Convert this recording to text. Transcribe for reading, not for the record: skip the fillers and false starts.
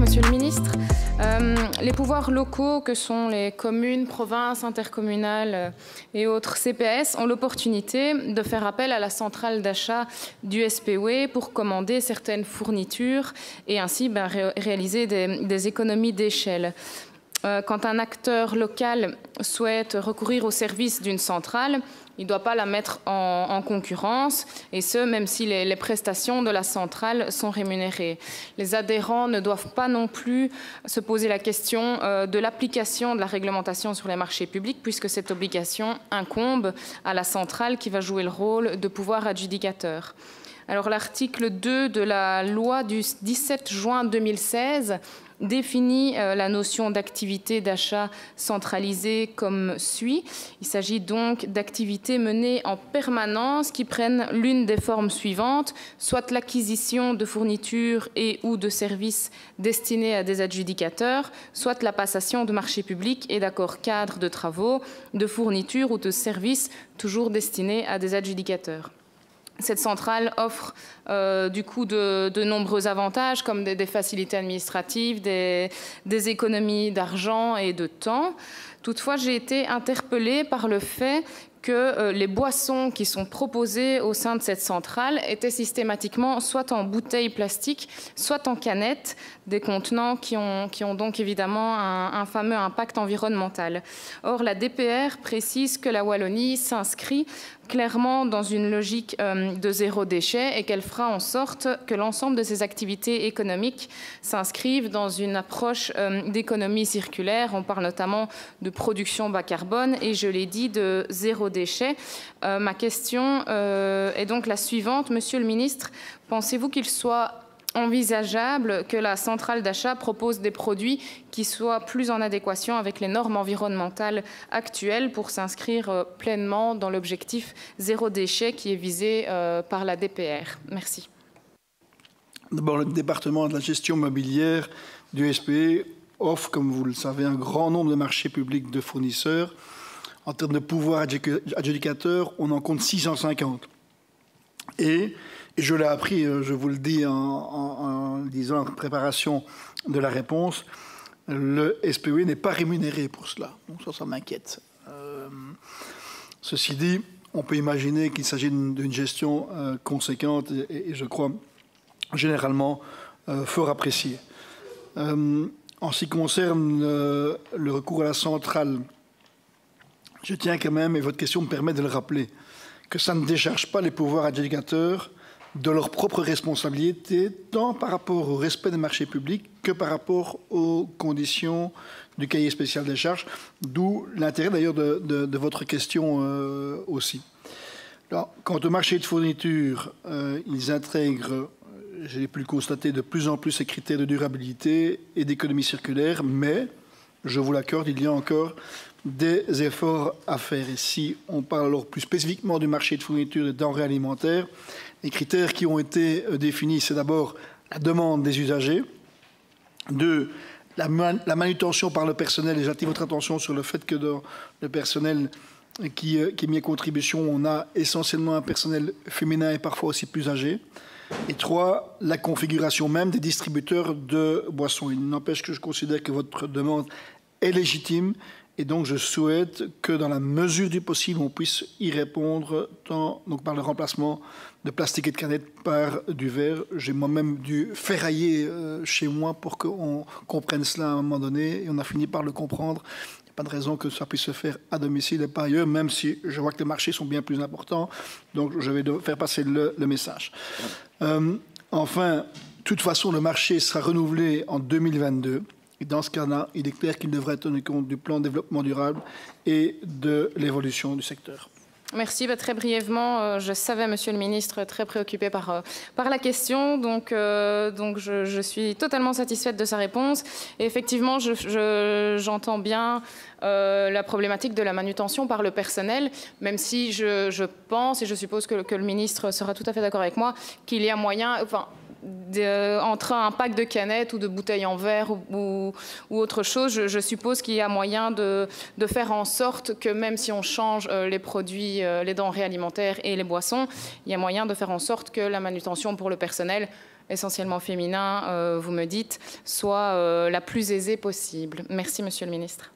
Monsieur le Ministre. Les pouvoirs locaux que sont les communes, provinces, intercommunales et autres CPS ont l'opportunité de faire appel à la centrale d'achat du SPW pour commander certaines fournitures et ainsi réaliser des économies d'échelle. Quand un acteur local souhaite recourir au service d'une centrale, il ne doit pas la mettre en concurrence, et ce, même si les prestations de la centrale sont rémunérées. Les adhérents ne doivent pas non plus se poser la question de l'application de la réglementation sur les marchés publics, puisque cette obligation incombe à la centrale qui va jouer le rôle de pouvoir adjudicateur. Alors l'article 2 de la loi du 17 juin 2016 définit la notion d'activité d'achat centralisée comme suit. Il s'agit donc d'activités menées en permanence qui prennent l'une des formes suivantes, soit l'acquisition de fournitures et ou de services destinés à des adjudicateurs, soit la passation de marchés publics et d'accords cadres de travaux, de fournitures ou de services toujours destinés à des adjudicateurs. Cette centrale offre du coup de nombreux avantages comme des facilités administratives, des économies d'argent et de temps. Toutefois, j'ai été interpellée par le fait que les boissons qui sont proposées au sein de cette centrale étaient systématiquement soit en bouteilles plastiques, soit en canettes, des contenants qui ont donc évidemment un fameux impact environnemental. Or, la DPR précise que la Wallonie s'inscrit clairement dans une logique de zéro déchet et qu'elle fera en sorte que l'ensemble de ces activités économiques s'inscrivent dans une approche d'économie circulaire. On parle notamment de production bas carbone et, je l'ai dit, de zéro déchet. Ma question est donc la suivante. Monsieur le ministre, pensez-vous qu'il soit envisageable que la centrale d'achat propose des produits qui soient plus en adéquation avec les normes environnementales actuelles pour s'inscrire pleinement dans l'objectif zéro déchet qui est visé par la DPR? Merci. D'abord, le département de la gestion mobilière du SPE offre, comme vous le savez, un grand nombre de marchés publics de fournisseurs. En termes de pouvoir adjudicateur, on en compte 650. Et je l'ai appris, je vous le dis en disant en préparation de la réponse, le SPE n'est pas rémunéré pour cela. Donc ça m'inquiète. Ceci dit, on peut imaginer qu'il s'agit d'une gestion conséquente et je crois généralement fort appréciée. En ce qui concerne le recours à la centrale, je tiens quand même, et votre question me permet de le rappeler, que ça ne décharge pas les pouvoirs adjudicateurs de leurs propres responsabilités, tant par rapport au respect des marchés publics que par rapport aux conditions du cahier spécial des charges, d'où l'intérêt d'ailleurs de votre question aussi. Alors, quant au marché de fourniture, ils intègrent, j'ai pu le constater, de plus en plus ces critères de durabilité et d'économie circulaire, mais, je vous l'accorde, il y a encore des efforts à faire. Et si on parle alors plus spécifiquement du marché de fourniture des denrées alimentaires, les critères qui ont été définis, c'est d'abord la demande des usagers, deux, la manutention par le personnel, et j'attire votre attention sur le fait que dans le personnel qui est mis à contribution, on a essentiellement un personnel féminin et parfois aussi plus âgé. Et trois, la configuration même des distributeurs de boissons. Il n'empêche que je considère que votre demande est légitime et donc je souhaite que dans la mesure du possible, on puisse y répondre donc par le remplacement de plastique et de canettes par du verre. J'ai moi-même dû ferrailler chez moi pour qu'on comprenne cela à un moment donné et on a fini par le comprendre. Il n'y a pas de raison que ça puisse se faire à domicile et pas ailleurs, même si je vois que les marchés sont bien plus importants. Donc je vais faire passer le message. Enfin, de toute façon, le marché sera renouvelé en 2022. Et dans ce cas-là, il est clair qu'il devrait tenir compte du plan de développement durable et de l'évolution du secteur. Merci. Très brièvement, je savais, Monsieur le Ministre, très préoccupé par la question, donc je suis totalement satisfaite de sa réponse. Et effectivement, j'entends bien la problématique de la manutention par le personnel, même si je pense, et je suppose que le ministre sera tout à fait d'accord avec moi, qu'il y a moyen... entre un pack de canettes ou de bouteilles en verre ou autre chose, je suppose qu'il y a moyen de faire en sorte que même si on change les produits, les denrées alimentaires et les boissons, il y a moyen de faire en sorte que la manutention pour le personnel, essentiellement féminin, vous me dites, soit la plus aisée possible. Merci, Monsieur le Ministre.